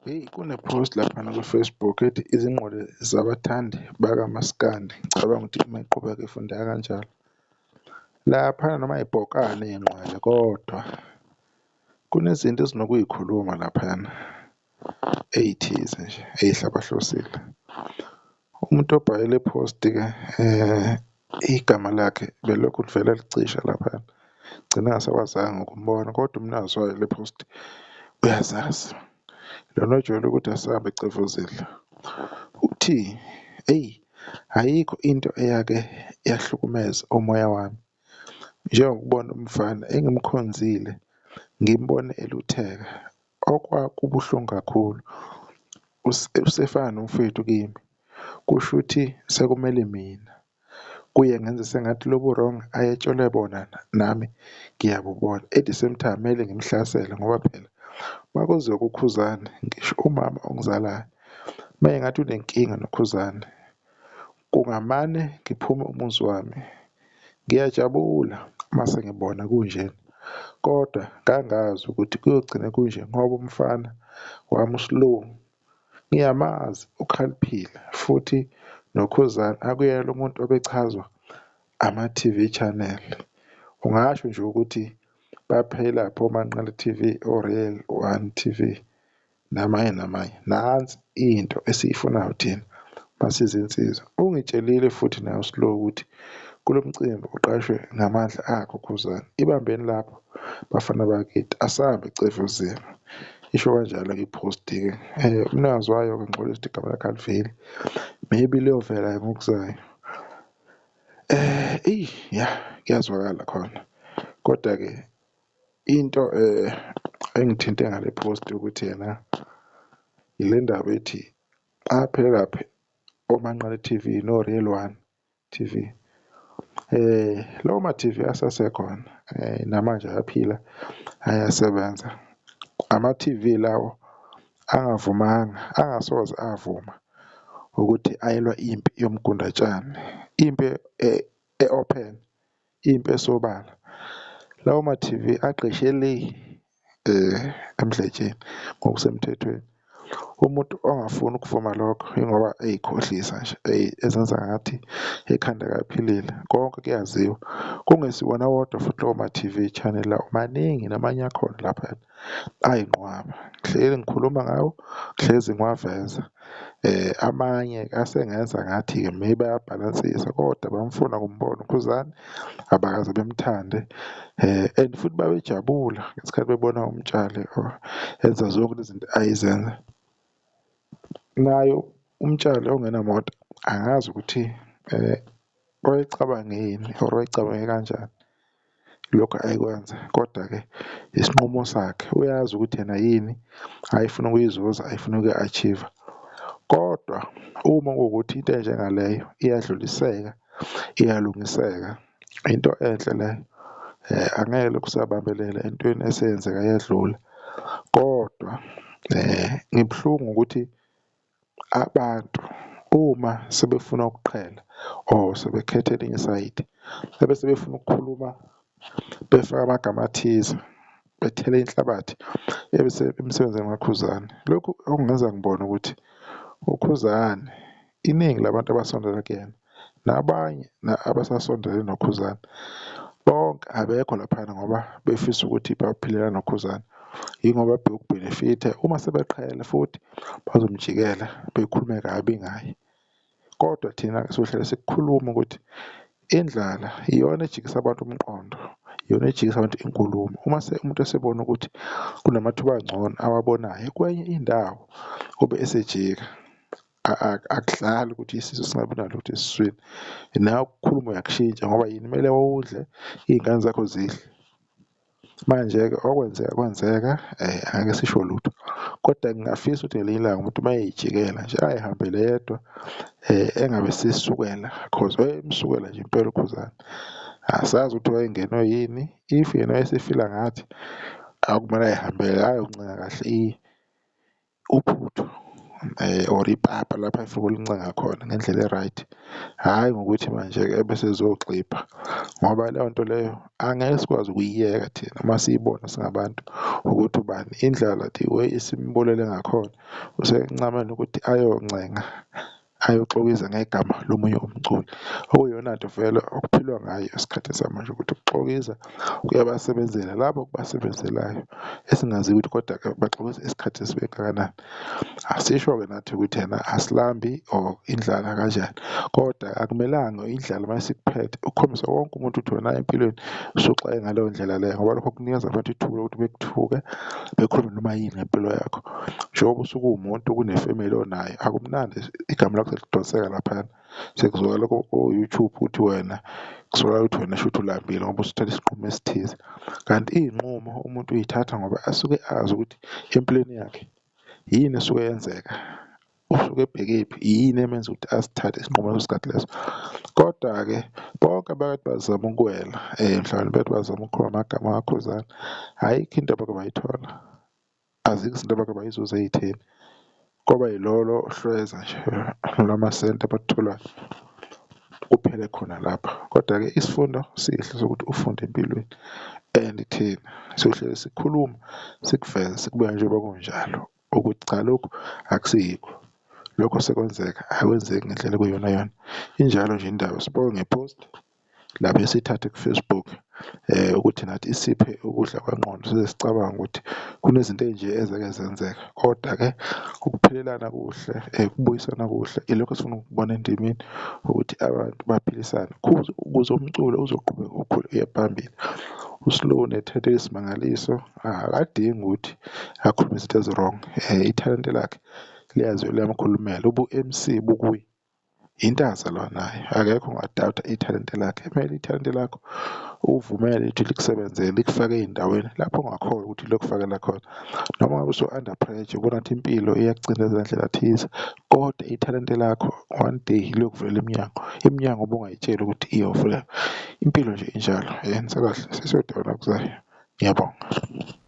Heyi, kune-post laphana ku-Facebook ethi izinqola zabathandi bakaMaskandi. Ngicabanga ukuthi uma iqhubeka ifundeka kanjalo. Laphana noma ibhokane iy'nqwele, kodwa kunezinto ezinokuyikhuluma laphana ey'thize nje ey'hlabahlosile. Umuntu obhale le post-ke igama lakhe belokhu livele licisha laphana. Gcina ngingasakwazanga ukumbona, kodwa umnazi wayo le post uyazazi. Lona ojwayele ukuthi asabe ecefuzile. Uthi, eyi, ayikho into eyake yahlukumeza umoya wami njengokubona umfana engimkhonzile ngimbone elutheka. Okwakubuhlungu kakhulu, usefana nomfowethu kimi. Kusho ukuthi sekumele mina kuye ngenze sengathi lobu wrong ayetshelwe bona nami ngiyabubona. At the same time kumele ngimhlasele ngoba phela makuziwa kuKhuzani, ngisho umama ongizalayo mayengathi unenkinga noKhuzani, kungamane ngiphume umuzi wami. Ngiyajabula mase ngibona kunjena, kodwa ngangazi ukuthi kuyogcina kunje ngoba umfana wami uSlow ngiyamazi, ukhaliphile futhi noKhuzani akuyena umuntu obechazwa ama-TV channel. Ungasho nje ukuthi baphelaphi oManqele TV, o-Real 1 TV namanye namanye. Nansi into esiyifunayo thina masizinsizwa. Ungitshelile futhi nawe uSlow ukuthi kulo mcimbi uqashwe ngamandla akho uKhuzani. Ibambeni lapho bafana bakithi, asabe ecefuzile. Isho kanjalo-ke i-post-ke. Umnikazi wayo-ke ngixolisa ukuthi igama lakhe aliveli, maybe liyovela ngokuzayo. Ya, kuyazwakala khona, kodwa-ke into engithinte ngale post ukuthi yena ile ndaba ethi aphelaphi oManqele TV no-Real 1 TV. Lawo ma-TV asasekhona namanje ayaphila, ayasebenza. Ama-TV lawo angavumanga, angasoze avuma ukuthi ayelwa impi yomgundatshane, impi e-open, impi esobala. Lawo ma-TV agqishe le emdletsheni ngokusemthethweni. Umuntu ongafuni ukuvuma lokho yingoba ey'khohlisa nje, ezenza ngathi ekhanda kaphilile. Konke kuyaziwa, kungesiwona wodwa futhi lawo ma-TV channel lawo maningi, namanye akhona laphana ayinqwaba. Ngihleli ngikhuluma ngawo, ngihlezi ngiwaveza. Amanye asengenza ngathi-ke maybe ayabhalansisa, kodwa bamfuna ukumbona uKhuzani, abakaze bemthande. And futhi babejabula ngesikhathi bebona uMtshali enza zonke lezi zinto ayizenza. Nayo uMtshali ongenamoto angazi ukuthi wayecabangeni or wayecabange kanjani lokhu ayekwenza, kodwa-ke isinqumo sakhe. Uyazi ukuthi yena yini ayefuna ukuyizuza, ayefuna ukuyi-achieve-a. Kodwa uma kuwukuthi into enjengaleyo iyadluliseka, iyalungiseka, into enhle leyo. Angeke lokhu sabambelela entweni eseyenzeka yedlula, kodwa ngibuhlungu ukuthi abantu uma sebefuna ukuqhela or sebekhetha elinye isayidi bese befuna ukukhuluma befaka amagama athize, bethela inhlabathi emsebenzini kaKhuzani. Lokhu okungenza ngibone ukuthi uKhuzani, iningi labantu abasondela kuyena nabanye abasasondele noKhuzani, bonke abekho laphana ngoba befisa ukuthi baphilela noKhuzani, yingoba ukubhenefitha. Uma sebeqhela futhi bazomjikela bekhulume kabi ngaye. Kodwa thina sohlala sikukhuluma ukuthi indlala iyona ejikisa abantu umqondo, iyona ejikisa abantu inkulumo. Uma umuntu esebona ukuthi kunamathuba angcono awabonayo kwenye indawo ube esejika, akudlali ukuthi isisu singabi nalutho esiswini. Nawe ukukhuluma uyakushintsha ngoba yini kumele wawudle, iy'ngane zakho zidle. Manje-ke okwenzeka kwenzeka, angeke sisho lutho, kodwa ngingafisa ukuthi ngelinye ilanga umuntu uma ey'jikela nje ay'hambele yedwa, engabe sesukela cause wayemsukela nje impela uKhuzani. Asazi ukuthi wayengenwe yini, if yena wayesefila ngathi akumele ay'hambele, ayoncenga kahle uphuthu or ipapa lapha efuna ukulincenga khona ngendlela e-right, hhayi ngokuthi manje-ke bese ezogxipha, ngoba leyo nto leyo angeke sikwazi ukuyiyeka thina uma siyibona singabantu ukuthi ubani indlala the way isimbulele ngakhona usencamela ukuthi ayoncenga ayoxokiza ngegama lomunye umculi, okuyiyona nto vele okuphilwa ngayo esikhathini samanje, ukuthi ukuxokiza kuyabasebenzela labo kubasebenzelayo esingaziyo ukuthi kodwa-ke baxokisa isikhathi esibengakanani. Asisho-ke nathi ukuthi yena asilambi or indlala kanjani, kodwa akumelanga indlala uma isikuphethe ukukhombisa wonke umuntu ukuthi wena empilweni usuxake ngaleyo ndlela leyo, ngoba lokho kunikeza abantu ithuba lokuthi bekuthuke bekhulume noma yini ngempilo yakho. Njengoba usuke uwumuntu kunefemeli onayo, akumnandi igama lakho selidonseka laphana, sekuzwakala ko-YouTube ukuthi wena kusolakala ukuthi wena shuthi ulambile ngoba usuthatha isinqumo esithize, kanti iy'nqumo umuntu uyithatha ngoba asuke azi ukuthi empilweni yakhe yini esuke yenzeka, usuke ebhekephi, yini emenza ukuthi asithathe isinqumo leso sikhathi leso. Kodwa-ke bonke abakade bazama ukuwela mhlawumbe bekade bazama ukuqhuba amagama kakhuzana, ayikho into abake bayithola, azikho izinto abake bayizuza ey'theni, kwaba yilolo hlweza nje lwamasenti abatholayo kuphele khona lapha. Kodwa-ke isifundo sihle sokuthi ufunde empilweni and thina sohlezi sikhuluma sikuveze sikubeka njengoba kunjalo ukuthi cha, lokhu akusiyikho, lokho sekwenzeka akwenzeki ngendlela ekuyiyonayona. Injalo nje indaba, sibuke ngepost lapho siyithathe ku-Facebook ukuthi nathi isiphe ukudla kwengqondo, size sicabanga ukuthi kunezinto ey'nje ezake zenzeka, kodwa-ke ukuphelelana kuhle ukubuyisana kuhle ilokho esifuna ukukubona endimeni ukuthi abantu baphilisane ukuze umculo uzoqhubeka ukhule uye phambili. U-Slow nethalente eyisimangaliso akadingi ukuthi akhulume izinto ezi-wrong, ithalente lakhe liyaziwa liyamkhulumela, ubu-M_C bukuye, into azalwa nayo, akekho ongadawutha ithalente lakhe. Kumele ithalente lakho uvumele ukuthi likusebenzele likufake ey'ndaweni lapho ongakholwa ukuthi lokufakela khona, noma ngabe usu-under pressure ubona ukuthi impilo iyakucindezela ngendlela thize, kodwa ithalente lakho one day liyokuvulela iminyango obungayitsheli ukuthi iyovuleka. Impilo nje injalo, yenza kahle sesiyodwa nakuzayo. Ngiyabonga.